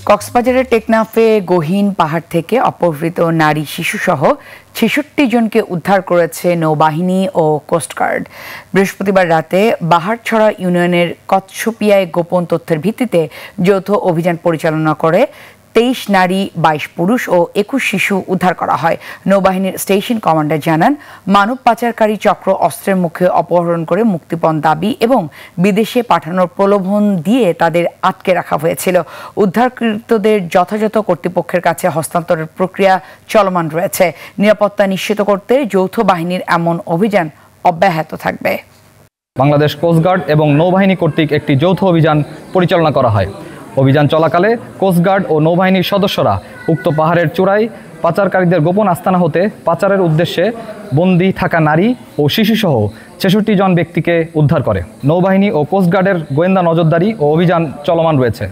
কক্সবাজারের টেকনাফে গহীন পাহাড় থেকে অপহৃত নারী শিশুসহ ৬৬ জনকে উদ্ধার করেছে নৌবাহিনী ও কোস্টগার্ড। বৃহস্পতিবার রাতে বাহারছড়া ইউনিয়নের কচ্ছপিয়ায় গোপন তথ্যের ভিত্তিতে যৌথ অভিযান পরিচালনা করে ২৩ নারী, ২২ পুরুষ ও ২১ শিশু উদ্ধার করা হয়। নৌবাহিনীর স্টেশন কমান্ডার জানান, মানব পাচারকারী চক্র অস্ত্রের মুখে অপহরণ করে মুক্তিপণ দাবি এবং বিদেশে পাঠানোর প্রলোভন দিয়ে তাদের আটকে রাখা হয়েছিল। উদ্ধারকৃতদের যথাযথ কর্তৃপক্ষের কাছে হস্তান্তরের প্রক্রিয়া চলমান রয়েছে। নিরাপত্তা নিশ্চিত করতে যৌথ বাহিনীর এমন অভিযান অব্যাহত থাকবে। বাংলাদেশ কোস্টগার্ড এবং নৌবাহিনী কর্তৃক একটি যৌথ অভিযান পরিচালনা করা হয়। অভিযান চলাকালে কোস্টগার্ড ও নৌবাহিনীর সদস্যরা উক্ত পাহাড়ের চূড়ায় পাচারকারীদের গোপন আস্তানা হতে পাচারের উদ্দেশ্যে বন্দী থাকা নারী ও শিশুসহ ৬৬ জন ব্যক্তিকে উদ্ধার করে। নৌবাহিনী ও কোস্টগার্ডের গোয়েন্দা নজরদারি ও অভিযান চলমান রয়েছে।